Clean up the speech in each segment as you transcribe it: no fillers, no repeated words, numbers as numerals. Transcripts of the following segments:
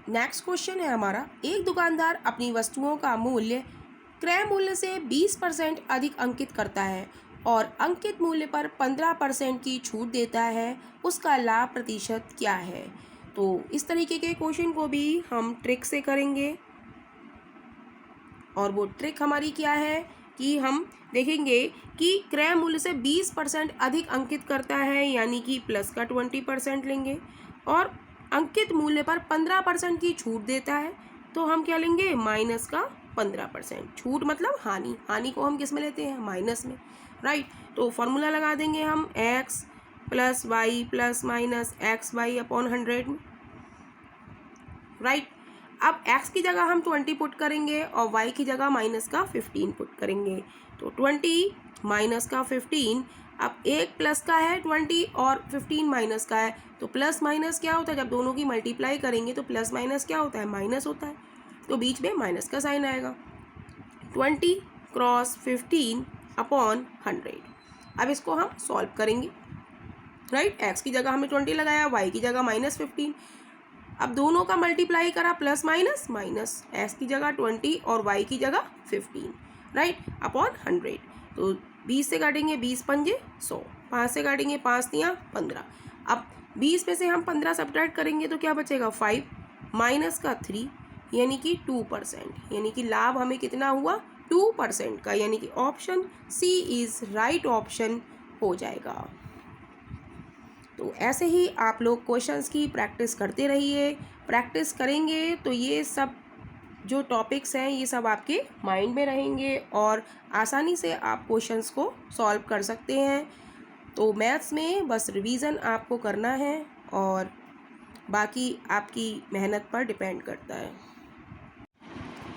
Next question है हमारा, एक दुकानदार अपनी वस्तुओं का मूल्य क्रय मूल्य से 20% अधिक अंकित करता है और अंकित मूल्य पर 15% की छूट देता है, उसका लाभ प्रतिशत क्या है। तो इस तरीके के क्वेश्चन को भी हम ट्रिक से करेंगे और वो ट्रिक हमारी क्या है कि हम देखेंगे कि क्रय मूल्य से 20% अधिक अंकित करता है यानी कि प्लस का 20% लेंगे और अंकित मूल्य पर 15% की छूट देता है तो हम क्या लेंगे, माइनस का 15%। छूट मतलब हानि, हानि को हम किस में लेते हैं, माइनस में, राइट। तो फॉर्मूला लगा देंगे हम x plus y plus minus x y upon 100 में, राइट। अब x की जगह हम 20 पुट करेंगे और y की जगह माइनस का 15 पुट करेंगे। तो 20 माइनस का 15, अब एक प्लस का है 20 और 15 माइनस का है, तो प्लस माइनस क्या होता है, जब दोनों की मल्टीप्लाई करेंगे तो प्लस माइनस क्या होता है, माइनस होता है, तो बीच में माइनस का साइन आएगा। 20 क्रॉस 15 अपॉन 100। अब इसको हम सॉल्व करेंगे, राइट। x की जगह हमने 20 लगाया, y की जगह माइनस 15। अब दोनों का मल्टीप्लाई करा, प्लस माइनस माइनस, एक्स की जगह 20 और वाई की जगह 15, राइट, अपॉन 100। तो 20 से काटेंगे 20 पंजे 100, 5 से काटेंगे 5 तियाँ 15। अब 20 में से हम 15 सब्ट्रैक्ट करेंगे तो क्या बचेगा, 5 माइनस का 3 यानी कि 2%, यानी कि लाभ हमें कितना हुआ, 2% का, यानी कि option C is right option हो जाएगा। तो ऐसे ही आप लोग क्वेश्चंस की प्रैक्टिस करते रहिए, प्रैक्टिस करेंगे तो ये सब जो टॉपिक्स हैं ये सब आपके माइंड में रहेंगे और आसानी से आप क्वेश्चंस को सॉल्व कर सकते हैं। तो मैथ्स में बस रिवीजन आपको करना है और बाकी आपकी मेहनत पर डिपेंड करता है।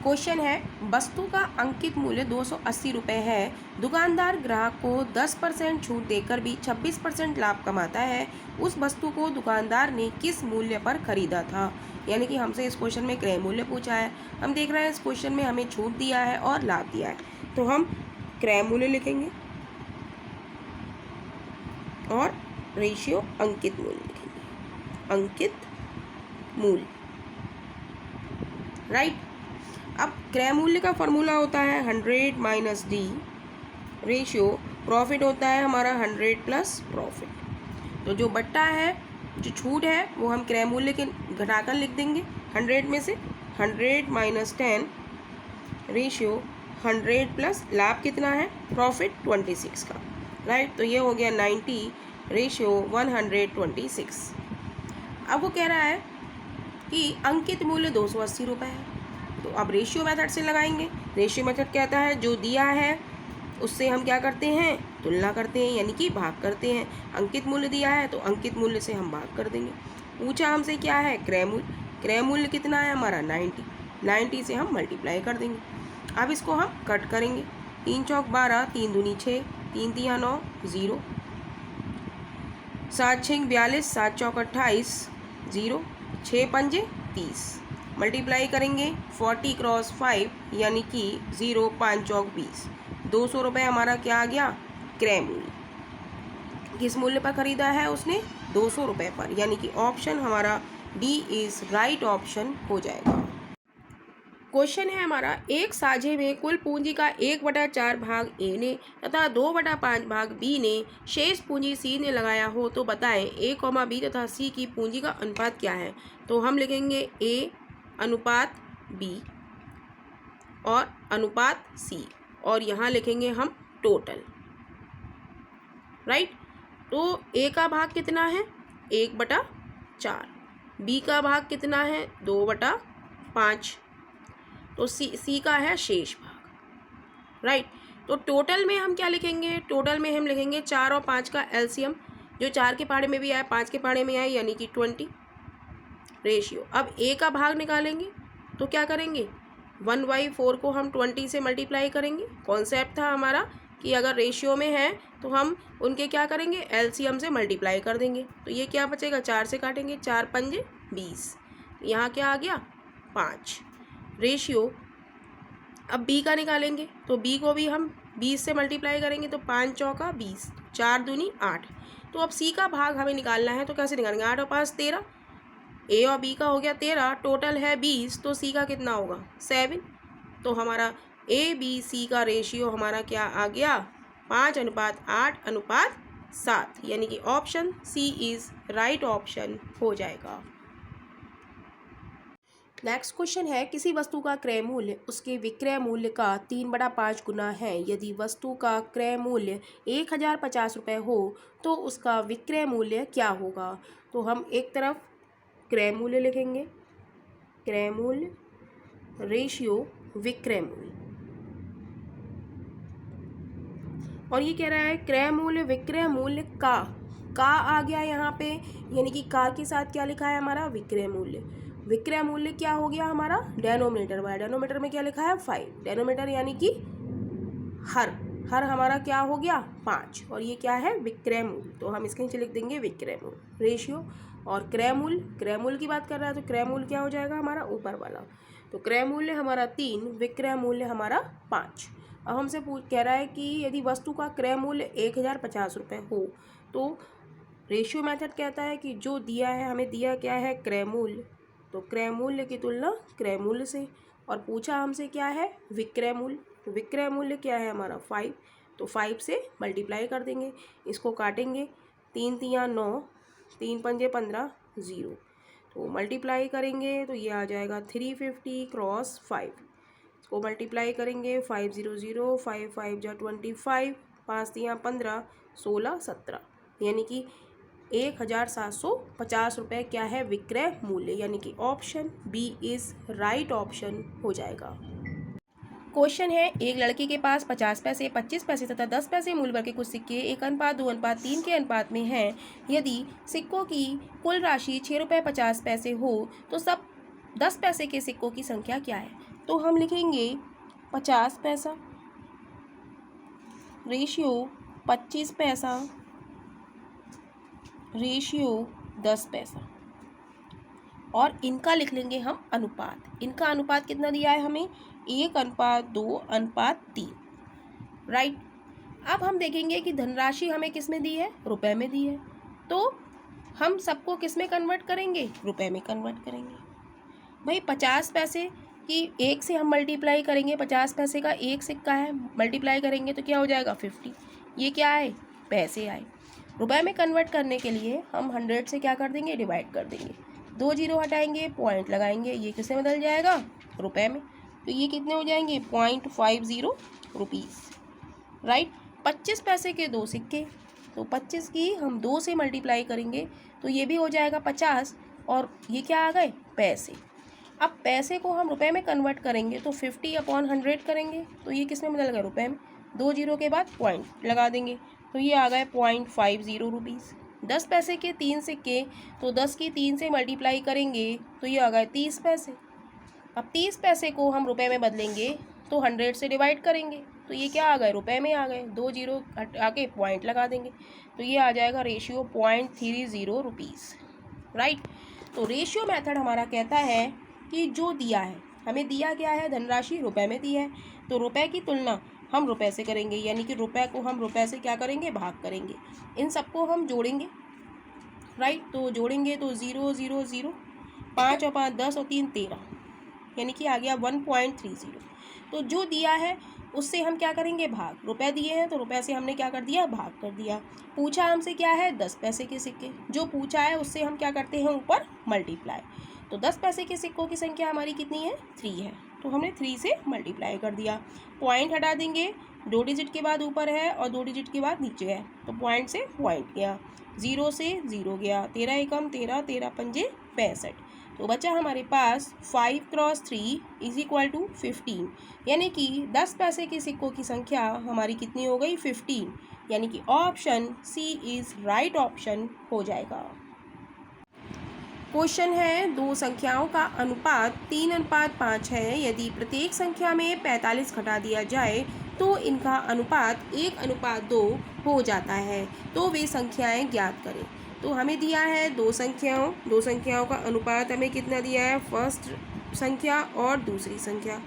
क्वेश्चन है, वस्तु का अंकित मूल्य 280 रुपये है, दुकानदार ग्राहक को 10% छूट देकर भी 26% लाभ कमाता है, उस वस्तु को दुकानदार ने किस मूल्य पर खरीदा था। यानी कि हमसे इस क्वेश्चन में क्रय मूल्य पूछा है, हम देख रहे हैं इस क्वेश्चन में हमें छूट दिया है और लाभ दिया है, तो हम क्रय मूल्य लिखेंगे और रेशियो अंकित मूल्य लिखेंगे, अंकित मूल्य, राइट। अब क्रय मूल्य का फॉर्मूला होता है 100 माइनस डी, रेशियो प्रॉफिट होता है हमारा 100 प्लस प्रॉफिट। तो जो बट्टा है, जो छूट है, वो हम क्रय मूल्य के घटाकर लिख देंगे 100 में से, 100 माइनस 10 रेशियो 100 प्लस लाभ कितना है, प्रॉफिट 26 का, राइट। तो ये हो गया 90 रेशियो 126। अब वो कह रहा है कि अंकित मूल्य 280 रुपये है, तो अब रेशियो मेथड से लगाएंगे। रेशियो मेथड कहता है जो दिया है उससे हम क्या करते हैं, तुलना करते हैं, यानी कि भाग करते हैं। अंकित मूल्य दिया है तो अंकित मूल्य से हम भाग कर देंगे। पूछा हमसे क्या है, क्रय मूल्य, क्रय मूल्य कितना है हमारा 90, 90 से हम मल्टीप्लाई कर देंगे। अब इसको हम कट करेंगे, 3 चौक 12, 3 दूनी 6, 3 तिया 9, 0, 7 6 42, 7 चौक 28, 0, 6 पंजे 30, मल्टीप्लाई करेंगे 40 क्रॉस 5 यानी कि 0, 5 चौक 20, 200 रुपये हमारा क्या आ गया, क्रय मूल्य। किस मूल्य पर खरीदा है उसने, 200 रुपये पर, यानी कि ऑप्शन हमारा डी इज राइट ऑप्शन हो जाएगा। क्वेश्चन है हमारा, एक साझे में कुल पूंजी का 1/4 भाग ए ने तथा 2/5 भाग बी ने शेष पूंजी सी ने लगाया हो तो बताएं ए, बी तथा सी की पूंजी का अनुपात क्या है। तो हम लिखेंगे ए अनुपात बी और अनुपात सी और यहाँ लिखेंगे हम टोटल, राइट। तो ए का भाग कितना है, 1/4, बी का भाग कितना है, 2/5, तो सी का है शेष भाग, राइट। तो टोटल में हम क्या लिखेंगे, टोटल में हम लिखेंगे 4 और 5 का एलसीएम, जो 4 के पहाड़े में भी आए 5 के पहाड़े में आए, यानी कि 20 रेशियो। अब ए का भाग निकालेंगे तो क्या करेंगे, 1/4 को हम 20 से मल्टीप्लाई करेंगे। कॉन्सेप्ट था हमारा कि अगर रेशियो में है तो हम उनके क्या करेंगे, एलसीएम से मल्टीप्लाई कर देंगे। तो ये क्या बचेगा, 4 से काटेंगे, 4 पंजे 20, यहाँ क्या आ गया 5 रेशियो। अब बी का निकालेंगे तो बी को भी हम 20 से मल्टीप्लाई करेंगे, तो 5 चौका 20, 4 दूनी 8। तो अब सी का भाग हमें निकालना है तो कैसे निकालेंगे, 8 और 5 13, ए और बी का हो गया 13, टोटल है 20, तो सी का कितना होगा 7। तो हमारा ए बी सी का रेशियो हमारा क्या आ गया 5:8:7, यानी कि option C is right option हो जाएगा। नेक्स्ट क्वेश्चन है, किसी वस्तु का क्रय मूल्य उसके विक्रय मूल्य का 3/5 गुना है। यदि वस्तु का क्रय मूल्य 1050 रुपये हो तो उसका विक्रय मूल्य क्या होगा। तो हम एक तरफ क्रय मूल्य लिखेंगे, क्रय मूल्य रेशियो विक्रय मूल्य, और ये कह रहा है क्रय मूल्य विक्रय मूल्य का आ गया यहाँ पे, यानी कि का के साथ क्या लिखा है हमारा विक्रय मूल्य। विक्रय मूल्य क्या हो गया हमारा डेनोमिनेटर वाला, डेनोमिनेटर में क्या लिखा है 5, डेनोमिनेटर यानी कि हर हमारा क्या हो गया 5, और ये क्या है विक्रय मूल्य, तो हम इसके नीचे लिख देंगे विक्रय मूल्य रेशियो। और क्रय मूल्य की बात कर रहा है तो क्रय मूल्य क्या हो जाएगा हमारा ऊपर वाला, तो क्रय मूल्य हमारा 3, विक्रय मूल्य हमारा 5। अब हमसे कह रहा है कि यदि वस्तु का क्रय मूल्य 1050 रुपये हो तो रेशियो मेथड कहता है कि जो दिया है, हमें दिया क्या है क्रय मूल्य, तो क्रय मूल्य की तुलना क्रय मूल्य से, और पूछा हमसे क्या है विक्रय मूल्य, तो विक्रय मूल्य क्या है हमारा 5, तो 5 से मल्टीप्लाई कर देंगे, इसको काटेंगे 3 तिया 9, 3 पंजे 15, 0, तो मल्टीप्लाई करेंगे तो ये आ जाएगा 350 क्रॉस 5, इसको मल्टीप्लाई करेंगे 5 0 0, 5 5 जा 25, 5 तिया 15, 16 17, यानी कि 1750 रुपये क्या है विक्रय मूल्य, यानी कि option B is right option हो जाएगा। क्वेश्चन है, एक लड़के के पास 50 पैसे, 25 पैसे तथा 10 पैसे मूल्य वर्ग के कुछ सिक्के 1:2:3 के अनुपात में हैं। यदि सिक्कों की कुल राशि 6 रुपये 50 पैसे हो तो सब 10 पैसे के सिक्कों की संख्या क्या है। तो हम लिखेंगे 50 पैसा रेशियो 25 पैसा रेशियो 10 पैसा, और इनका लिख लेंगे हम अनुपात। इनका अनुपात कितना दिया है हमें 1:2:3, राइट। अब हम देखेंगे कि धनराशि हमें किस में दी है रुपए में दी है, तो हम सबको किस में कन्वर्ट करेंगे रुपए में कन्वर्ट करेंगे। भाई 50 पैसे की 1 से हम मल्टीप्लाई करेंगे, 50 पैसे का 1 सिक्का है, मल्टीप्लाई करेंगे तो क्या हो जाएगा 50, ये क्या आए पैसे आए। रुपए में कन्वर्ट करने के लिए हम 100 से क्या कर देंगे डिवाइड कर देंगे, 2 जीरो हटाएंगे पॉइंट लगाएंगे, ये किससे बदल जाएगा रुपए में, तो ये कितने हो जाएंगे 0.50 रुपीज़, राइट। 25 पैसे के 2 सिक्के, तो 25 की हम 2 से मल्टीप्लाई करेंगे तो ये भी हो जाएगा 50, और ये क्या आ गए पैसे। अब पैसे को हम रुपए में कन्वर्ट करेंगे तो 50/100 करेंगे, तो ये किस में बदल गए रुपए में, 2 जीरो के बाद पॉइंट लगा देंगे तो ये आ गए 0.50 रुपीज़। 10 पैसे के 3 सिक्के, तो 10 की 3 से मल्टीप्लाई करेंगे तो ये आ गए 30 पैसे। अब 30 पैसे को हम रुपए में बदलेंगे तो 100 से डिवाइड करेंगे तो ये क्या आ गए रुपए में आ गए, 2 जीरो आके पॉइंट लगा देंगे तो ये आ जाएगा रेशियो 0.30 रुपीज़, राइट। तो रेशियो मेथड हमारा कहता है कि जो दिया है, हमें दिया क्या है धनराशि रुपए में दी है, तो रुपए की तुलना हम रुपए से करेंगे, यानी कि रुपए को हम रुपए से क्या करेंगे भाग करेंगे, इन सबको हम जोड़ेंगे, राइट। तो जोड़ेंगे तो 0 0 0, 5 और 5 10 और 3 13, यानी कि आ गया 1.30। तो जो दिया है उससे हम क्या करेंगे भाग, रुपए दिए हैं तो रुपए से हमने क्या कर दिया भाग कर दिया। पूछा हमसे क्या है 10 पैसे के सिक्के, जो पूछा है उससे हम क्या करते हैं ऊपर मल्टीप्लाई, तो 10 पैसे के सिक्कों की संख्या हमारी कितनी है 3 है, तो हमने 3 से मल्टीप्लाई कर दिया। पॉइंट हटा देंगे, 2 डिजिट के बाद ऊपर है और 2 डिजिट के बाद नीचे है, तो पॉइंट से पॉइंट गया, 0 से 0 गया, 13 एकम 13, 13 पंजे 65, तो बचा हमारे पास 5 क्रॉस 3 = 15, यानी कि 10 पैसे के सिक्कों की संख्या हमारी कितनी हो गई 15, यानी कि option C is right option हो जाएगा। क्वेश्चन है, दो संख्याओं का अनुपात 3:5 है। यदि प्रत्येक संख्या में 45 घटा दिया जाए तो इनका अनुपात 1:2 हो जाता है, तो वे संख्याएं ज्ञात करें। तो हमें दिया है दो संख्याओं का अनुपात हमें कितना दिया है, फर्स्ट संख्या और दूसरी संख्या,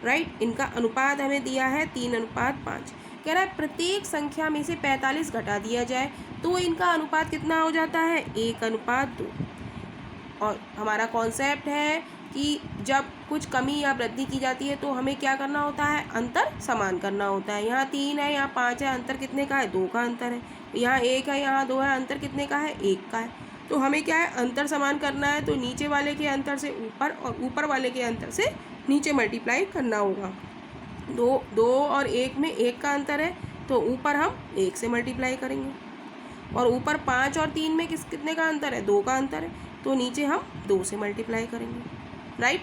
राइट। इनका अनुपात हमें दिया है 3:5। कह रहा है प्रत्येक संख्या में से 45 घटा दिया जाए तो इनका अनुपात कितना हो जाता है 1:2। और हमारा कॉन्सेप्ट है कि जब कुछ कमी या वृद्धि की जाती है तो हमें क्या करना होता है, अंतर समान करना होता है। यहाँ 3 है, यहाँ 5 है, अंतर कितने का है, 2 का अंतर है। यहाँ 1 है, यहाँ 2 है, अंतर कितने का है, 1 का है। तो हमें क्या है, अंतर समान करना है, तो नीचे वाले के अंतर से ऊपर और ऊपर वाले के अंतर से नीचे मल्टीप्लाई करना होगा। 2 और 1 में 1 का अंतर है, तो ऊपर हम 1 से मल्टीप्लाई करेंगे। और ऊपर 5 और 3 में कितने का अंतर है, 2 का अंतर है, तो नीचे हम 2 से मल्टीप्लाई करेंगे। राइट,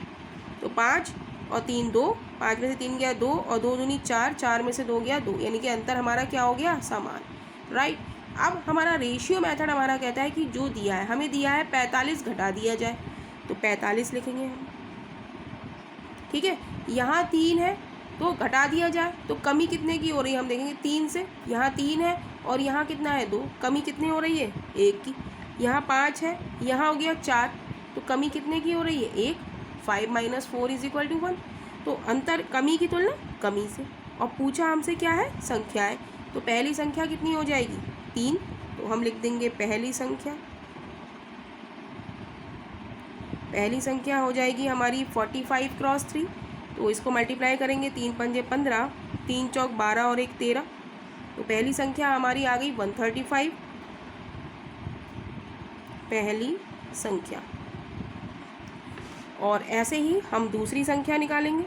तो 5 और 3 2, 5 में से 3 गया 2 और 2 दूनी 4, 4 में से 2 गया 2, यानी कि अंतर हमारा क्या हो गया, समान। राइट, अब हमारा रेशियो मेथड हमारा कहता है कि जो दिया है, हमें दिया है 45 घटा दिया जाए, तो 45 लिखेंगे हम। ठीक है, यहाँ 3 है तो घटा दिया जाए, तो कमी कितने की हो रही है हम देखेंगे 3 से। यहाँ 3 है और यहाँ कितना है 2, कमी कितनी हो रही है 1 की। यहाँ 5 है, यहाँ हो गया 4, तो कमी कितने की हो रही है 1। 5 - 4 = 1, तो अंतर कमी की तुलना कमी से। और पूछा हमसे क्या है, संख्याएं, तो पहली संख्या कितनी हो जाएगी 3, तो हम लिख देंगे पहली संख्या। पहली संख्या हो जाएगी हमारी 45 × 3, तो इसको मल्टीप्लाई करेंगे, 3 पंजे 15, 3 चौक 12 और 1 13, तो पहली संख्या हमारी आ गई 135, पहली संख्या। और ऐसे ही हम दूसरी संख्या निकालेंगे।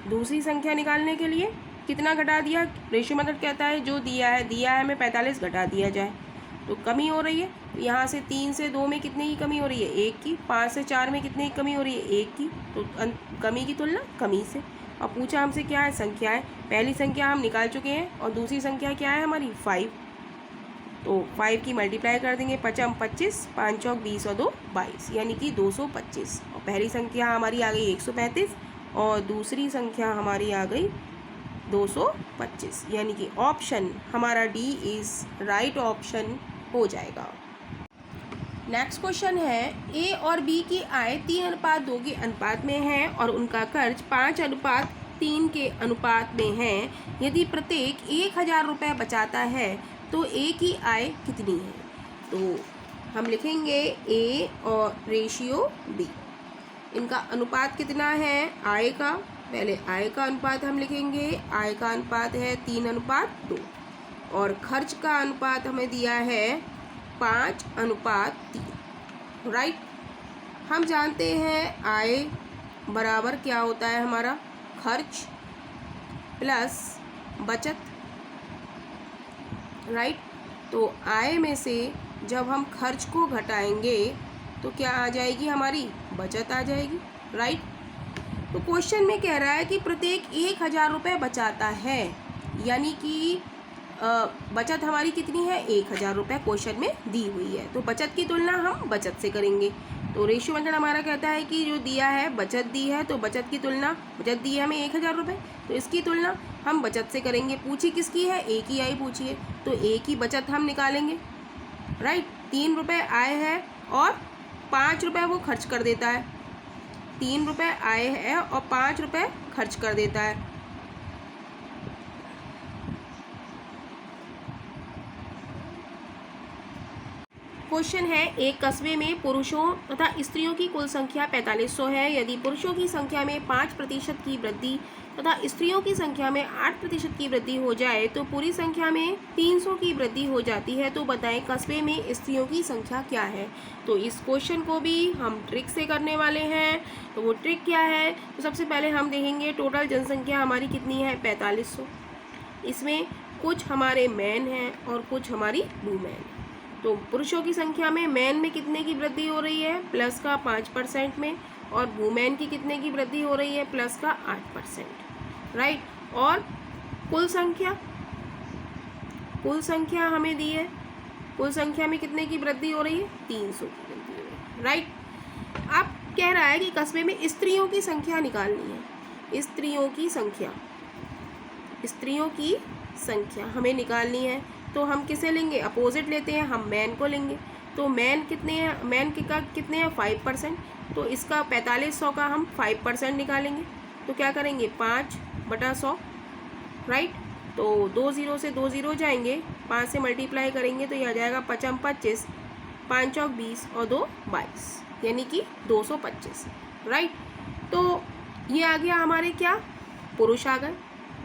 दूसरी संख्या निकालने के लिए कितना घटा दिया, रेशियो मेथड कहता है जो दिया है हमें 45 घटा दिया जाए, तो कमी हो रही है। यहाँ से 3 से 2 में कितने की कमी हो रही है 1 की, 5 से 4 में कितने की कमी हो रही है 1 की, तो कमी की तुलना कमी से। और पूछा हमसे क्या है, संख्याएं। पहली संख्या हम निकाल चुके हैं और दूसरी संख्या क्या है हमारी 5, तो 5 की मल्टीप्लाई कर देंगे, 5 × 25, 5 चौक 20 और 2 22, यानी कि 225। और पहली संख्या हमारी आ गई 135 और दूसरी संख्या हमारी आ गई 225, यानी कि ऑप्शन हमारा डी इज़ राइट ऑप्शन हो जाएगा। नेक्स्ट क्वेश्चन है, ए और बी की आय 3:2 के अनुपात में है और उनका कर्ज 5:3 के अनुपात में है। यदि प्रत्येक 1000 रुपये बचाता है तो ए की आय कितनी है। तो हम लिखेंगे ए और रेशियो बी, इनका अनुपात कितना है आय का। पहले आय का अनुपात हम लिखेंगे, आय का अनुपात है 3:2 और खर्च का अनुपात हमें दिया है 5:3। राइट, हम जानते हैं आय बराबर क्या होता है हमारा, खर्च प्लस बचत। राइट, तो आय में से जब हम खर्च को घटाएंगे तो क्या आ जाएगी हमारी, बचत आ जाएगी। राइट, तो क्वेश्चन में कह रहा है कि प्रत्येक 1000 रुपये बचाता है, यानी कि बचत हमारी कितनी है 1000 रुपये क्वेश्चन में दी हुई है, तो बचत की तुलना हम बचत से करेंगे। तो रेशियो मेथड हमारा कहता है कि जो दिया है बचत दी है, तो बचत की तुलना, बचत दी है हमें 1000 रुपये, तो इसकी तुलना हम बचत से करेंगे। पूछी किसकी है, ए की आय पूछी है, तो ए की बचत हम निकालेंगे। राइट, 3 रुपये आय है और 5 रुपये वो खर्च कर देता है। 3 रुपये आय है और 5 रुपये खर्च कर देता है। क्वेश्चन है, एक कस्बे में पुरुषों तथा स्त्रियों की कुल संख्या 4500 है। यदि पुरुषों की संख्या में 5% की वृद्धि तथा स्त्रियों की संख्या में 8% की वृद्धि हो जाए तो पूरी संख्या में 300 की वृद्धि हो जाती है। तो बताएं कस्बे में स्त्रियों की संख्या क्या है। तो इस क्वेश्चन को भी हम ट्रिक से करने वाले हैं। तो वो ट्रिक क्या है, तो सबसे पहले हम देखेंगे टोटल जनसंख्या हमारी कितनी है 4500। इसमें कुछ हमारे मैन हैं और कुछ हमारी वुमेन। तो पुरुषों की संख्या में मैन में कितने की वृद्धि हो रही है, प्लस का 5% में, और वुमेन की कितने की वृद्धि हो रही है, प्लस का 8%। राइट, और कुल संख्या हमें दी है, कुल संख्या में कितने की वृद्धि हो रही है, 300 की वृद्धि हो रही है। राइट, अब कह रहा है कि कस्बे में स्त्रियों की संख्या निकालनी है। स्त्रियों की संख्या हमें निकालनी है, तो हम किसे लेंगे, अपोजिट लेते हैं, हम मैन को लेंगे। तो मैन कितने हैं, मैन का कितने हैं 5%, तो इसका 4500 का हम 5% निकालेंगे। तो क्या करेंगे 5/100। राइट, तो 2 0 से 2 0 जाएंगे, 5 से मल्टीप्लाई करेंगे तो यह आ जाएगा 5×25 5 चौक 20 और 2 22, यानी कि 225, राइट। तो ये आ गया हमारे क्या, पुरुष आ गए।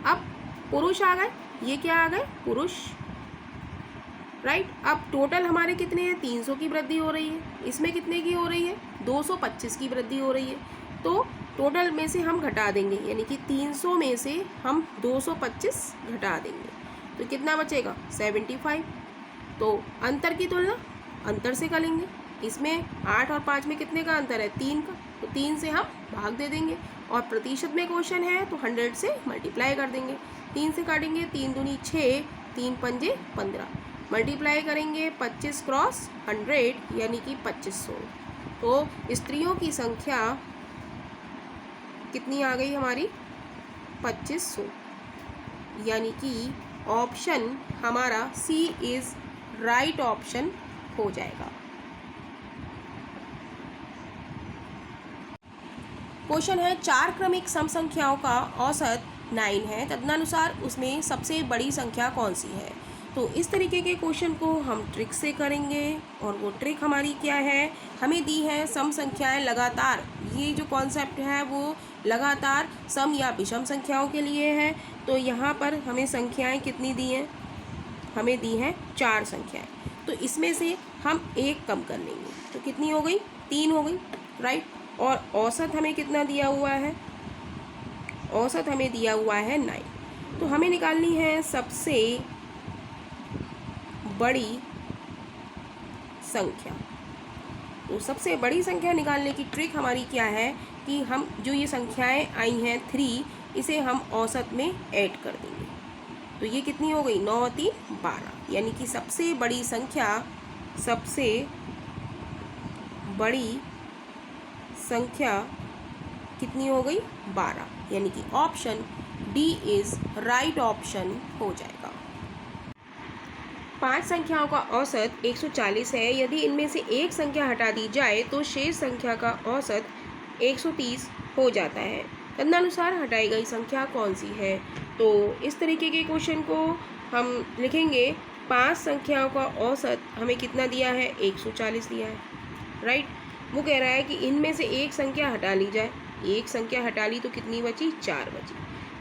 अब पुरुष आ गए, ये क्या आ गए, पुरुष, राइट। अब टोटल हमारे कितने हैं, 300 की वृद्धि हो रही है, इसमें कितने की हो रही है, 225 की वृद्धि हो रही है। तो टोटल में से हम घटा देंगे, यानी कि 300 में से हम 225 घटा देंगे, तो कितना बचेगा, 75। तो अंतर की तुलना अंतर से करेंगे, इसमें 8 और 5 में कितने का अंतर है, 3 का, तो 3 से हम भाग दे देंगे, और प्रतिशत में क्वेश्चन है तो 100 से मल्टीप्लाई कर देंगे। 3 से काटेंगे, 3 दूनी 6, 3 पंजे 15, मल्टीप्लाई करेंगे 25 क्रॉस 100, यानी कि 2500। तो स्त्रियों की संख्या कितनी आ गई हमारी, 2500, यानी कि ऑप्शन हमारा सी इज राइट ऑप्शन हो जाएगा। क्वेश्चन है, 4 क्रमिक सम संख्याओं का औसत 9 है, तदनुसार उसमें सबसे बड़ी संख्या कौन सी है। तो इस तरीके के क्वेश्चन को हम ट्रिक से करेंगे, और वो ट्रिक हमारी क्या है, हमें दी है सम संख्याएं लगातार, ये जो कॉन्सेप्ट है वो लगातार सम या विषम संख्याओं के लिए है। तो यहाँ पर हमें संख्याएं कितनी दी हैं, हमें दी हैं 4 संख्याएं, तो इसमें से हम एक कम कर लेंगे, तो कितनी हो गई, 3 हो गई, राइट। और औसत हमें कितना दिया हुआ है, औसत हमें दिया हुआ है 9। तो हमें निकालनी है सबसे बड़ी संख्या। तो सबसे बड़ी संख्या निकालने की ट्रिक हमारी क्या है कि हम जो ये संख्याएं आई हैं 3, इसे हम औसत में ऐड कर देंगे, तो ये कितनी हो गई, 9 और 3 12, यानी कि सबसे बड़ी संख्या, सबसे बड़ी संख्या कितनी हो गई, 12, यानी कि option D is right option हो जाएगा। 5 संख्याओं का औसत 140 है, यदि इनमें से एक संख्या हटा दी जाए तो शेष संख्या का औसत 130 हो जाता है, तदनुसार हटाई गई संख्या कौन सी है। तो इस तरीके के क्वेश्चन को हम लिखेंगे, 5 संख्याओं का औसत हमें कितना दिया है, 140 दिया है, राइट। वो कह रहा है कि इनमें से एक संख्या हटा ली जाए, एक संख्या हटा ली तो कितनी बची, 4 बची।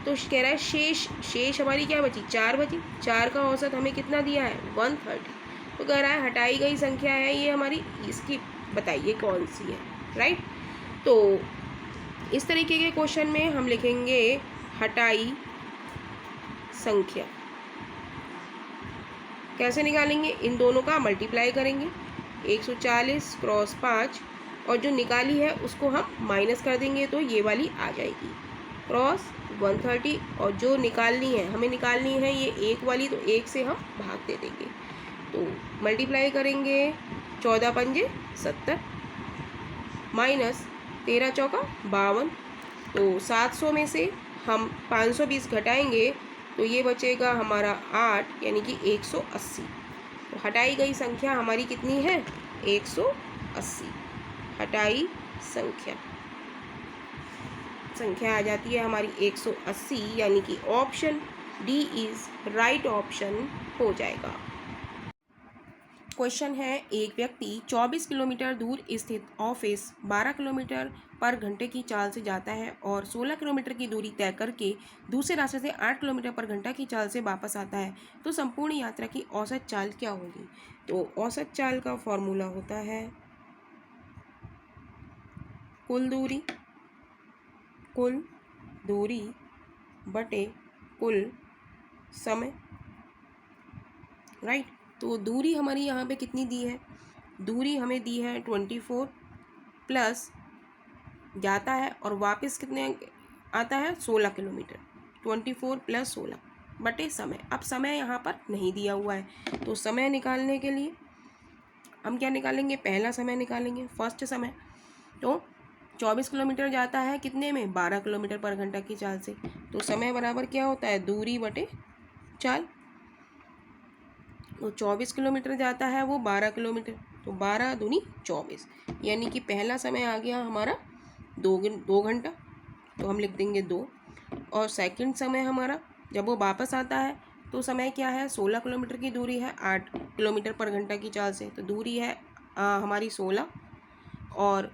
तो कह रहा है शेष हमारी क्या बची, 4 बची, 4 का औसत हमें कितना दिया है, 130। तो कह रहा है हटाई गई संख्या है ये हमारी, इसकी बताइए कौन सी है, राइट। तो इस तरीके के क्वेश्चन में हम लिखेंगे हटाई संख्या, कैसे निकालेंगे, इन दोनों का मल्टीप्लाई करेंगे, 140 क्रॉस 5, और जो निकाली है उसको हम माइनस कर देंगे, तो ये वाली आ जाएगी, क्रॉस 130, और जो निकालनी है हमें निकालनी है ये एक वाली, तो एक से हम भाग दे देंगे, तो मल्टीप्लाई करेंगे, 14 पंजे 70, माइनस 13 चौका 52, तो 700 में से हम 520 घटाएंगे तो ये बचेगा हमारा 8, यानी कि 180। तो हटाई गई संख्या हमारी कितनी है, 180। हटाई संख्या आ जाती है हमारी 180, यानी कि option D is right option हो जाएगा। क्वेश्चन है, एक व्यक्ति 24 किलोमीटर दूर स्थित ऑफिस 12 किलोमीटर पर घंटे की चाल से जाता है और 16 किलोमीटर की दूरी तय करके दूसरे रास्ते से 8 किलोमीटर पर घंटा की चाल से वापस आता है, तो संपूर्ण यात्रा की औसत चाल क्या होगी। तो औसत चाल का फॉर्मूला होता है कुल दूरी बटे कुल समय, राइट। तो दूरी हमारी यहाँ पे कितनी दी है, दूरी हमें दी है 24, प्लस जाता है और वापस कितने आता है 16 किलोमीटर, 24 प्लस 16 बटे समय। अब समय यहाँ पर नहीं दिया हुआ है, तो समय निकालने के लिए हम क्या निकालेंगे, पहला समय निकालेंगे, फर्स्ट समय। तो 24 किलोमीटर जाता है कितने में, 12 किलोमीटर पर घंटा की चाल से, तो समय बराबर क्या होता है, दूरी बटे चाल। तो 24 किलोमीटर जाता है वो 12 किलोमीटर, तो 12 दूनी 24, यानी कि पहला समय आ गया हमारा 2 घंटा, तो हम लिख देंगे 2। और सेकंड समय हमारा जब वो वापस आता है तो समय क्या है, 16 किलोमीटर की दूरी है 8 किलोमीटर पर घंटा की चाल से, तो दूरी है हमारी 16 और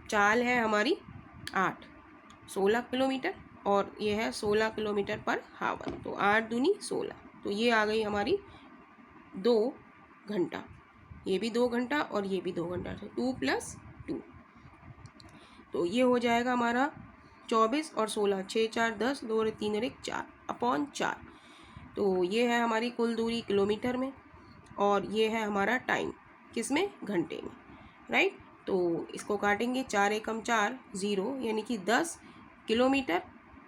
चाल है हमारी 8, 16 किलोमीटर और ये है 16 किलोमीटर पर हावर। तो 8 दूनी 16, तो ये आ गई हमारी 2 घंटा। ये भी 2 घंटा और ये भी 2 घंटा, तो 2 + 2, तो ये हो जाएगा हमारा 24 और 16, 6 4 10, 2 और 3 और 1 4 अपॉन 4। तो ये है हमारी कुल दूरी किलोमीटर में और ये है हमारा टाइम किस में, घंटे में, राइट। तो इसको काटेंगे, 4 एकम 4 0, यानी कि 10 किलोमीटर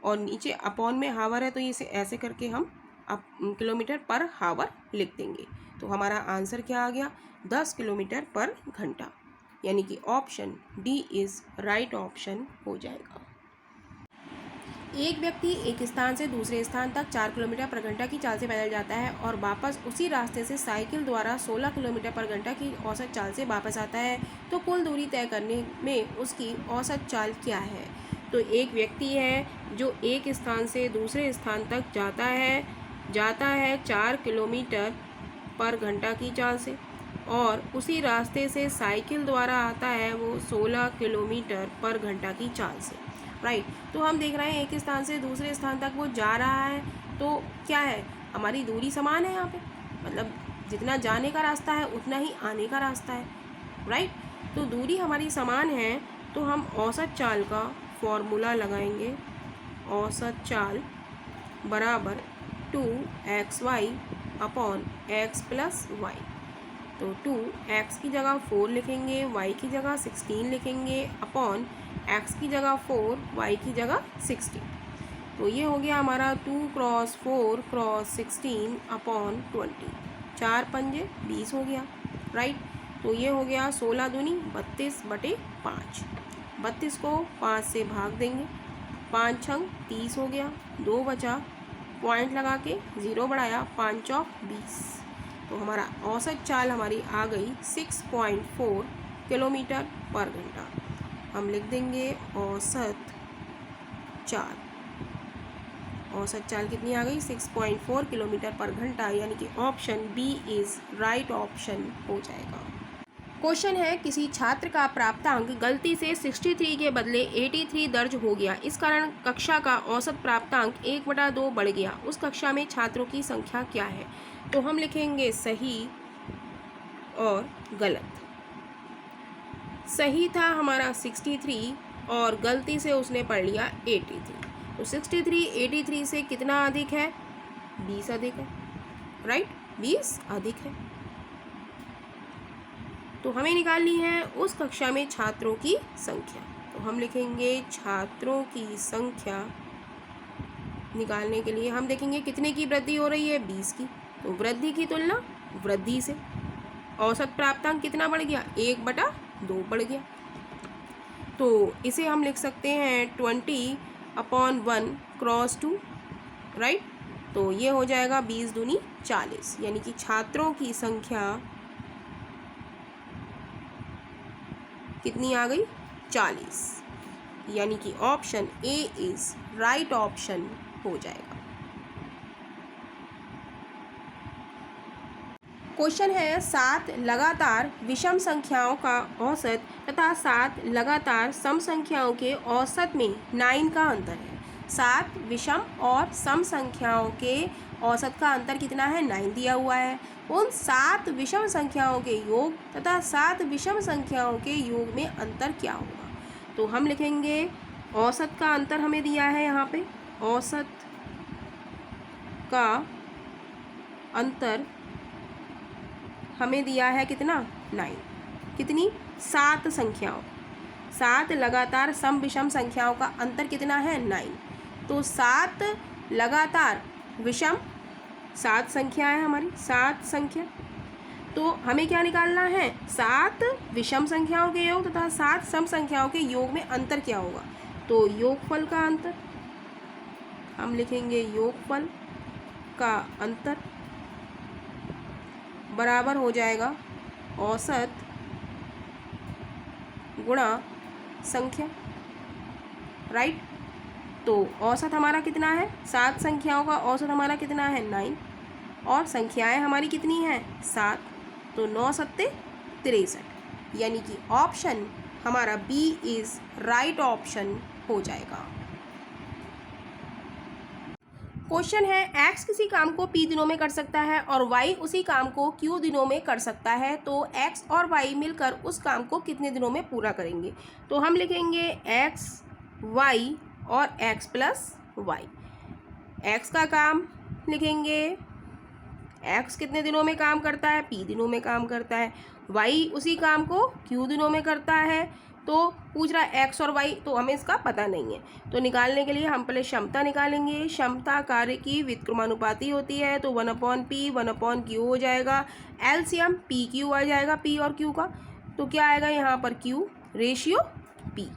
और नीचे अपॉन में हावर है, तो इसे ऐसे करके हम किलोमीटर पर हावर लिख देंगे। तो हमारा आंसर क्या आ गया, 10 किलोमीटर पर घंटा, यानी कि option D is right option हो जाएगा। एक व्यक्ति एक स्थान से दूसरे स्थान तक 4 किलोमीटर पर घंटा की चाल से पैदल जाता है और वापस उसी रास्ते से साइकिल द्वारा 16 किलोमीटर पर घंटा की औसत चाल से वापस आता है, तो कुल दूरी तय करने में उसकी औसत चाल क्या है। तो एक व्यक्ति है जो एक स्थान से दूसरे स्थान तक जाता है 4 किलोमीटर पर घंटा की चाल से और उसी रास्ते से साइकिल द्वारा आता है वो 16 किलोमीटर पर घंटा की चाल से, राइट। तो हम देख रहे हैं एक स्थान से दूसरे स्थान तक वो जा रहा है, तो क्या है, हमारी दूरी समान है यहाँ पे, मतलब जितना जाने का रास्ता है उतना ही आने का रास्ता है, राइट। तो दूरी हमारी समान है, तो हम औसत चाल का फॉर्मूला लगाएंगे। औसत चाल बराबर 2xy अपॉन x + y। तो 2x की जगह 4 लिखेंगे, y की जगह 16 लिखेंगे, अपॉन x की जगह 4, y की जगह 16। तो ये हो गया हमारा 2 × 4 × 16 अपॉन 20, 4 पंजे 20 हो गया, राइट। तो ये हो गया 16 दूनी 32/5, 32 को 5 से भाग देंगे, 5 छंग 30 हो गया, 2 बचा, पॉइंट लगा के 0 बढ़ाया, 5 चौक 20। तो हमारा औसत चाल हमारी आ गई 6.4 किलोमीटर पर घंटा। हम लिख देंगे औसत चाल कितनी आ गई, 6.4 किलोमीटर पर घंटा, यानी कि option B is right option हो जाएगा। क्वेश्चन है, किसी छात्र का प्राप्तांक गलती से 63 के बदले 83 दर्ज हो गया, इस कारण कक्षा का औसत प्राप्तांक 1/2 बढ़ गया, उस कक्षा में छात्रों की संख्या क्या है। तो हम लिखेंगे सही और गलत। सही था हमारा 63 और गलती से उसने पढ़ लिया 83, तो 63 83 से कितना अधिक है, 20 अधिक है, राइट, 20 अधिक है। तो हमें निकालनी है उस कक्षा में छात्रों की संख्या। तो हम लिखेंगे छात्रों की संख्या निकालने के लिए हम देखेंगे कितने की वृद्धि हो रही है, 20 की। तो वृद्धि की तुलना वृद्धि से औसत प्राप्तांक कितना बढ़ गया, 1/2 बढ़ गया। तो इसे हम लिख सकते हैं 20/1 × 2, राइट। तो ये हो जाएगा 20 दूनी 40, यानी कि छात्रों की संख्या कितनी आ गई, 40, यानी कि option A is right option हो जाएगा। क्वेश्चन है, 7 लगातार विषम संख्याओं का औसत तथा 7 लगातार सम संख्याओं के औसत में 9 का अंतर है। 7 विषम और सम संख्याओं के औसत का अंतर कितना है, 9 दिया हुआ है। उन 7 विषम संख्याओं के योग तथा 7 विषम संख्याओं के योग में अंतर क्या होगा। तो हम लिखेंगे औसत का अंतर हमें दिया है, यहाँ पे औसत का अंतर हमें दिया है कितना, 9, कितनी, 7 संख्याओं, 7 लगातार सम विषम संख्याओं का अंतर कितना है, 9। तो 7 लगातार विषम 7 संख्या है हमारी, 7 संख्या। तो हमें क्या निकालना है, 7 विषम संख्याओं के योग तथा 7 सम संख्याओं के योग में अंतर क्या होगा। तो योगफल का अंतर हम लिखेंगे, योगफल का अंतर बराबर हो जाएगा औसत गुणा संख्या, राइट। तो औसत हमारा कितना है, 7 संख्याओं का औसत हमारा कितना है, 9, और संख्याएं हमारी कितनी हैं, 7। तो 9 × 7 = 63, यानी कि ऑप्शन हमारा बी इज राइट ऑप्शन हो जाएगा। क्वेश्चन है x किसी काम को p दिनों में कर सकता है और y उसी काम को q दिनों में कर सकता है, तो x और y मिलकर उस काम को कितने दिनों में पूरा करेंगे। तो हम लिखेंगे x y और x प्लस वाई। x का काम लिखेंगे, x कितने दिनों में काम करता है, p दिनों में काम करता है। y उसी काम को q दिनों में करता है, तो पूछ रहा है x और y, तो हमें इसका पता नहीं है। तो निकालने के लिए हम पहले क्षमता निकालेंगे। क्षमता कार्य की व्युत्क्रमानुपाती होती है, तो 1/p 1/q हो जाएगा। एलसीएम पी क्यू आ जाएगा, p और q का, तो क्या आएगा यहाँ पर q रेशियो p,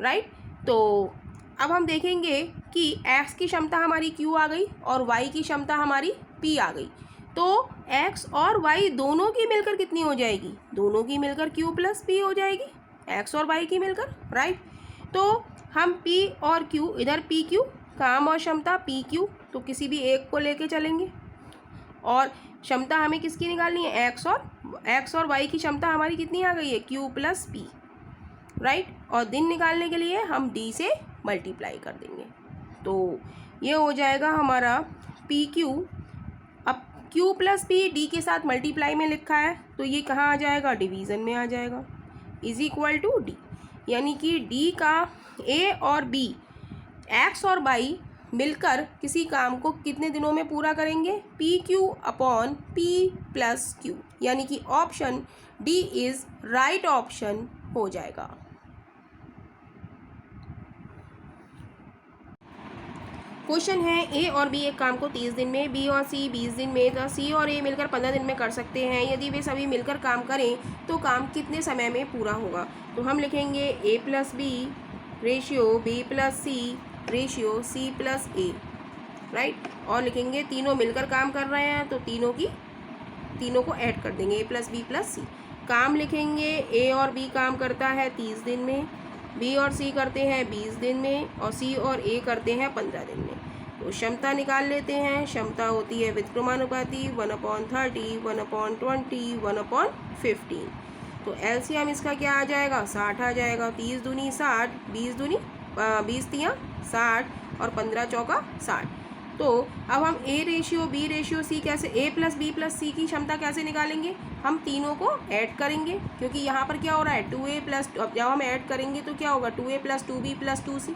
राइट। तो अब हम देखेंगे कि x की क्षमता हमारी q आ गई और y की क्षमता हमारी p आ गई, तो x और y दोनों की मिलकर कितनी हो जाएगी, दोनों की मिलकर q प्लस p हो जाएगी, x और y की मिलकर, राइट। तो हम p और q, इधर p q काम और क्षमता p q, तो किसी भी एक को लेके चलेंगे। और क्षमता हमें किसकी निकालनी है, x और y की क्षमता हमारी कितनी आ गई है, q प्लस p, राइट। और दिन निकालने के लिए हम d से मल्टीप्लाई कर देंगे, तो ये हो जाएगा हमारा पी क्यू। अब q प्लस p d के साथ मल्टीप्लाई में लिखा है, तो ये कहाँ आ जाएगा, डिवीज़न में आ जाएगा, इज इक्वल टू डी। यानी कि d का a और b, x और y मिलकर किसी काम को कितने दिनों में पूरा करेंगे, P Q upon p plus Q, यानी कि option D is right option हो जाएगा। क्वेश्चन है ए और बी एक काम को 30 दिन में, बी और सी 20 दिन में, तो सी और ए मिलकर 15 दिन में कर सकते हैं। यदि वे सभी मिलकर काम करें तो काम कितने समय में पूरा होगा। तो हम लिखेंगे A plus B ratio B plus C ratio C plus A, right. और लिखेंगे तीनों मिलकर काम कर रहे हैं, तो तीनों को ऐड कर देंगे, ए प्लस बी प्लस सी। काम लिखेंगे ए और बी काम करता है 30 दिन में, बी और सी करते हैं 20 दिन में, और सी और ए करते हैं 15 दिन में। तो क्षमता निकाल लेते हैं। क्षमता होती है व्युत्क्रमानुपाती 1/30 1/20 1/15। तो एलसीएम इसका क्या आ जाएगा, 60 आ जाएगा। 30 दूनी 60, 20 तियाँ 60 और 15 चौका 60। तो अब हम A ratio B ratio C कैसे, A plus B plus C की क्षमता कैसे निकालेंगे, हम तीनों को ऐड करेंगे, क्योंकि यहाँ पर क्या हो रहा है 2a प्लस, अब जब हम ऐड करेंगे तो क्या होगा 2a plus 2b plus 2c।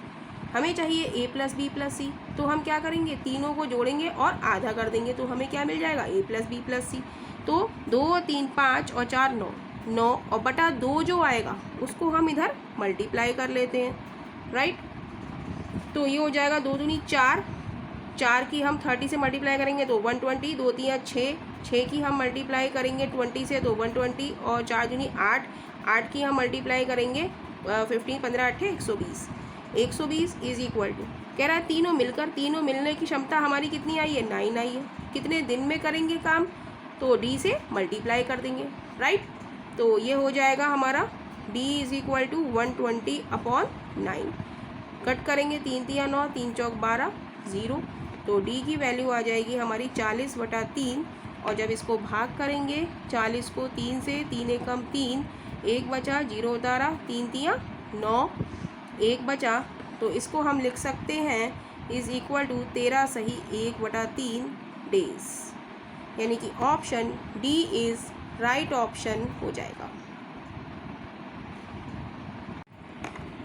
हमें चाहिए a प्लस बी प्लस सी, तो हम क्या करेंगे तीनों को जोड़ेंगे और आधा कर देंगे, तो हमें क्या मिल जाएगा a प्लस बी प्लस सी। तो 2 3 5 और 4 9 और बटा 2 जो आएगा उसको हम इधर मल्टीप्लाई कर लेते हैं, राइट। तो ये हो जाएगा 2 दूनी 4 की हम 30 से मल्टीप्लाई करेंगे तो 120, 2 तियाँ 6 की हम मल्टीप्लाई करेंगे 20 से तो 120, और 4 दूनी 8 की हम मल्टीप्लाई करेंगे 15 15 8 120 इज इक्वल टू, कह रहा है तीनों मिलने की क्षमता हमारी कितनी आई है, 9 आई है। कितने दिन में करेंगे काम, तो d से मल्टीप्लाई कर देंगे, राइट। तो ये हो जाएगा हमारा d is equal to 120/9। Cut करेंगे 3 तियाँ 9, 3 चौक 12 0, तो d की वैल्यू आ जाएगी हमारी 40/3। और जब इसको भाग करेंगे 40 को 3 से, 3 एकम 3, 1 बचा, 0 उतारा, 3 तियाँ 9, 1 बचा, तो इसको हम लिख सकते हैं इज इक्वल टू 13 सही 1/3 डेज, यानी कि option D is right option हो जाएगा।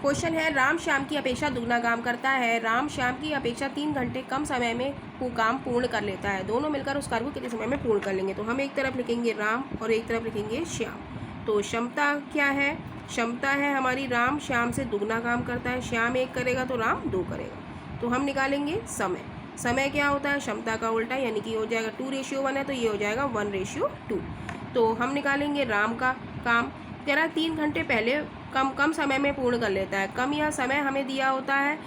क्वेश्चन है राम श्याम की अपेक्षा दुगना काम करता है। राम श्याम की अपेक्षा 3 घंटे कम समय में काम पूर्ण कर लेता है। दोनों मिलकर उस कार्य को कितने समय में पूर्ण कर लेंगे। तो हम एक तरफ लिखेंगे राम और एक तरफ लिखेंगे श्याम। तो क्षमता क्या है, क्षमता है हमारी राम श्याम से दुगना काम करता है। श्याम 1 करेगा तो राम 2 करेगा। तो हम निकालेंगे समय क्या होता है, क्षमता का उल्टा, यानी कि हो जाएगा 2:1 है, तो ये हो जाएगा 1:2। तो हम निकालेंगे राम का काम, कह रहा है 3 घंटे पहले कम समय में पूर्ण कर लेता है। कम या समय हमें दिया होता है,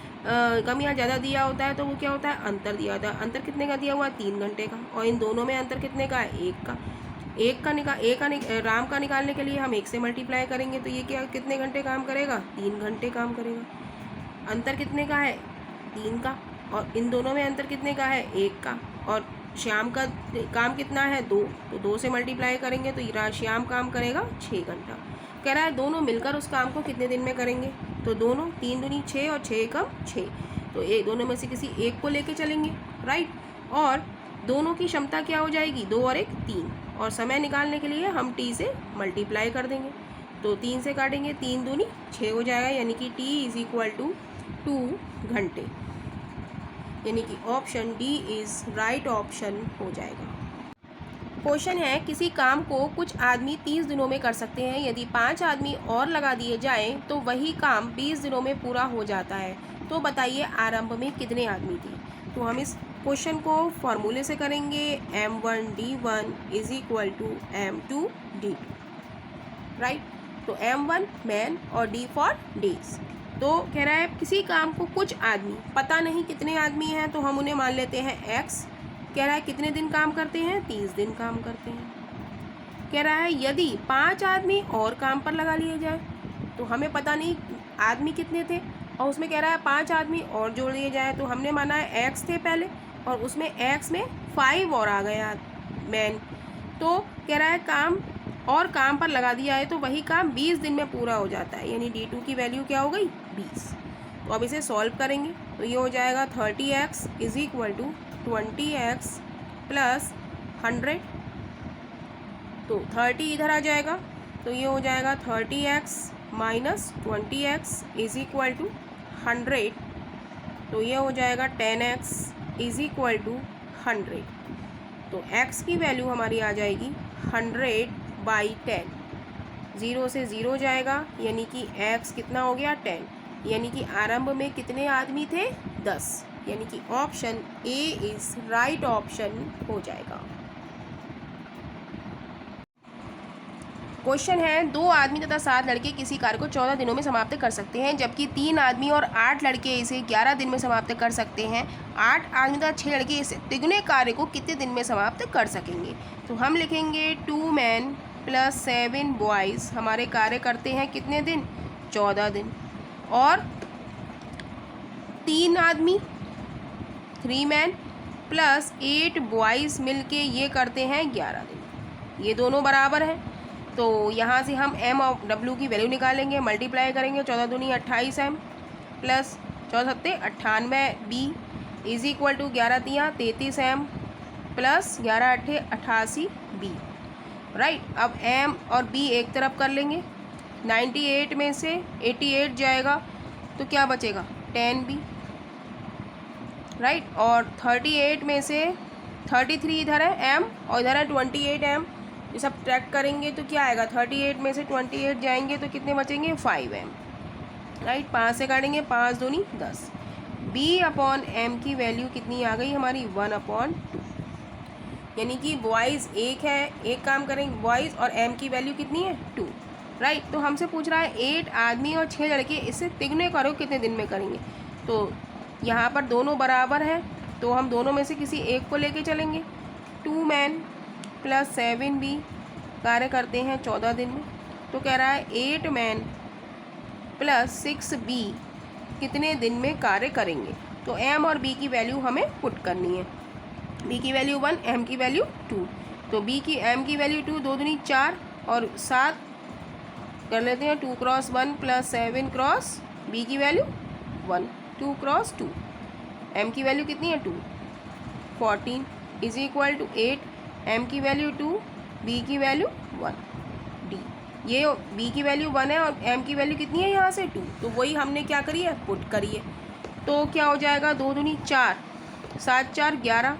कम या ज़्यादा दिया होता है, तो वो क्या होता है अंतर दिया होता है। अंतर कितने का दिया हुआ है, 3 घंटे का, और इन दोनों में अंतर कितने का है, 1 का। राम का निकालने के लिए हम 1 से मल्टीप्लाई करेंगे, तो ये क्या कितने घंटे काम करेगा, 3 घंटे काम करेगा। अंतर कितने का है, 3 का, और इन दोनों में अंतर कितने का है, 1 का। और श्याम का काम कितना है, 2, तो 2 से मल्टीप्लाई करेंगे तो श्याम काम करेगा 6 घंटा। कह रहा है दोनों मिलकर उस काम को कितने दिन में करेंगे, तो दोनों 3 दूनी 6 और 6 कम 6, तो एक दोनों में से किसी एक को लेके चलेंगे, राइट। और दोनों की क्षमता क्या हो जाएगी, 2 और 1 3, और समय निकालने के लिए हम t से मल्टीप्लाई कर देंगे, तो 3 से काटेंगे, 3 दूनी 6 हो जाएगा, यानी कि t इज इक्वल टू 2 घंटे, यानी कि option D is right option हो जाएगा। क्वेश्चन है, किसी काम को कुछ आदमी 30 दिनों में कर सकते हैं, यदि 5 आदमी और लगा दिए जाएं तो वही काम 20 दिनों में पूरा हो जाता है, तो बताइए आरंभ में कितने आदमी थे। तो हम इस क्वेश्चन को फॉर्मूले से करेंगे, m1d1 is equal to m2d2, right. तो m1 मैन और d फॉर डेज। तो कह रहा है किसी काम को कुछ आदमी, पता नहीं कितने आदमी हैं, तो हम उन्हें मान लेते हैं x। कह रहा है कितने दिन काम करते हैं, 30 दिन काम करते हैं। कह रहा है यदि 5 आदमी और काम पर लगा लिए जाए, तो हमें पता नहीं आदमी कितने थे, और उसमें कह रहा है 5 आदमी और जोड़ दिए जाए, तो हमने माना है x थे पहले, और उसमें x में 5 और आ गया मैन, तो कह रहा है काम पर लगा दिया है तो वही काम 20 दिन में पूरा हो जाता है, यानी d2 की वैल्यू क्या हो गई 20। तो अब इसे सॉल्व करेंगे, तो ये हो जाएगा 30x is equal to 20x plus 100, तो 30 इधर आ जाएगा, तो ये हो जाएगा 30x minus 20x is equal to 100, तो ये हो जाएगा 10x इज इक्वल टू 100। तो x की वैल्यू हमारी आ जाएगी 100/10, 0 से 0 जाएगा, यानी कि x कितना हो गया 10, यानी कि आरंभ में कितने आदमी थे 10, यानी कि option A is right option हो जाएगा। क्वेश्चन है, 2 आदमी तथा 7 लड़के किसी कार्य को 14 दिनों में समाप्त कर सकते हैं, जबकि 3 आदमी और 8 लड़के इसे 11 दिन में समाप्त कर सकते हैं। 8 आदमी तथा 6 लड़के इसे तिगुने कार्य को कितने दिन में समाप्त कर सकेंगे। तो हम लिखेंगे 2 मैन प्लस 7 बॉयज़ हमारे कार्य करते हैं कितने दिन, 14 दिन, और 3 आदमी 3 मैन प्लस 8 बॉयज़ मिलके ये करते हैं 11 दिन, ये दोनों बराबर हैं। तो यहाँ से हम m और w की वैल्यू निकालेंगे, मल्टीप्लाई करेंगे, 14 दूनी 28 m प्लस 14 सत्ते 98 b इज इक्वल टू 11 तियाँ 33 m प्लस 11 अट्ठे 88 b, राइट। अब m और b एक तरफ कर लेंगे, 98 में से 88 जाएगा तो क्या बचेगा 10b, राइट। और 38 में से 33 इधर है m और इधर है 28 m, ये सब ट्रैक करेंगे तो क्या आएगा, 38 में से 28 जाएंगे तो कितने बचेंगे 5m, राइट। 5 से काटेंगे, 5 दूनी 10, b/m की वैल्यू कितनी आ गई हमारी 1/2, यानी कि बॉयज़ एक है, एक काम करेंगे बॉयज़, और m की वैल्यू कितनी है 2, राइट। तो हमसे पूछ रहा है 8 आदमी और 6 लड़के इससे तिगुने कार्य को कितने दिन में करेंगे। तो यहाँ पर दोनों बराबर हैं, तो हम दोनों में से किसी एक को लेके चलेंगे। 2 मैन प्लस 7b कार्य करते हैं 14 दिन में, तो कह रहा है 8 मैन प्लस 6b कितने दिन में कार्य करेंगे। तो m और b की वैल्यू हमें पुट करनी है, b की वैल्यू 1, m की वैल्यू 2, तो m की वैल्यू 2, 2 दूनी 4 और 7 कर लेते हैं, 2 क्रॉस 1 प्लस 7 क्रॉस b की वैल्यू 1, 2 क्रॉस 2, m की वैल्यू कितनी है 2, 14 इज इक्वल टू 8, m की वैल्यू 2, b की वैल्यू 1, d, ये b की वैल्यू 1 है और m की वैल्यू कितनी है यहाँ से 2, तो वही हमने क्या करी है पुट करी है। तो क्या हो जाएगा 2 दूनी 4, 7 4 11,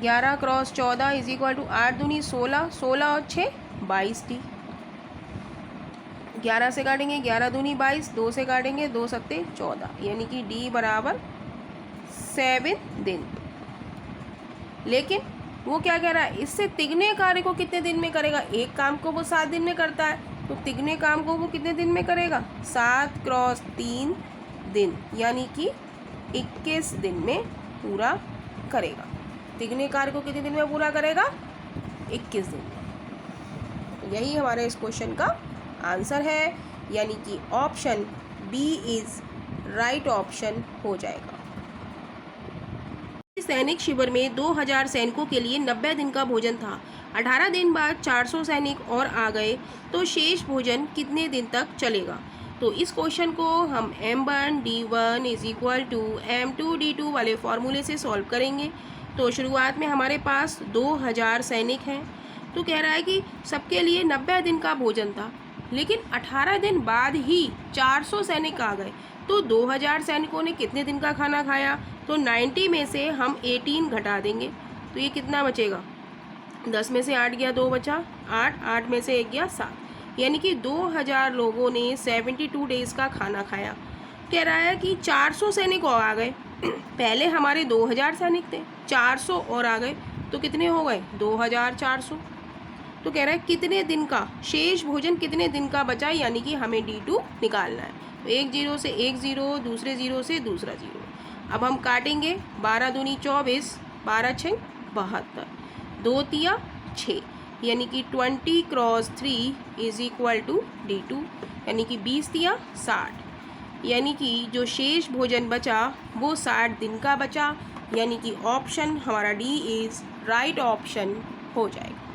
11 क्रॉस 14 इज इक्वल टू 8 दूनी 16, 16 और 6 22d, 11 से काटेंगे 11 दूनी 22, 2 से काटेंगे 2 सत्ते 14, यानी कि d बराबर 7 दिन। लेकिन वो क्या कह रहा है, इससे तिगने कार्य को कितने दिन में करेगा, एक काम को वो 7 दिन में करता है, तो तिगने काम को वो कितने दिन में करेगा 7 क्रॉस 3 दिन, यानी कि 21 दिन में पूरा करेगा। तिगने कार्य को कितने दिन में पूरा करेगा 21 दिन में। यही हमारे इस क्वेश्चन का आंसर है, यानी कि option B is right option हो जाएगा। सैनिक शिविर में 2000 सैनिकों के लिए 90 दिन का भोजन था। 18 दिन बाद 400 सैनिक और आ गए तो शेष भोजन कितने दिन तक चलेगा। तो इस क्वेश्चन को हम M1 D1 is equal to M2 D2 वाले फॉर्मूले से सॉल्व करेंगे। तो शुरुआत में हमारे पास 2000 सैनिक हैं, तो कह रहा है कि सबके लिए 90 दिन का भोजन था, लेकिन 18 दिन बाद ही 400 सैनिक आ गए, तो 2000 सैनिकों ने कितने दिन का खाना खाया। तो 90 में से हम 18 घटा देंगे, तो ये कितना बचेगा, 10 में से 8 गया, 2 बचा, 8 में से 1 गया, 7, यानी कि 2000 लोगों ने 72 डेज़ का खाना खाया। कह रहा है कि 400 सैनिक और आ गए, पहले हमारे 2000 सैनिक थे, 400 और आ गए तो कितने हो गए, 2400। तो कह रहा है कितने दिन का शेष भोजन कितने दिन का बचा, यानी कि हमें D2 निकालना है। तो एक 0 से एक 0, दूसरे 0 से दूसरा 0। अब हम काटेंगे, 12 दूनी 24, 12 6 72, 2 तिया 6, यानी कि 20 cross 3 is equal to D2, यानी कि 20 तिया 60, यानी कि जो शेष भोजन बचा वो 60 दिन का बचा, यानी कि ऑप्शन हमारा D इज़ राइट ऑप्शन हो जाएगा।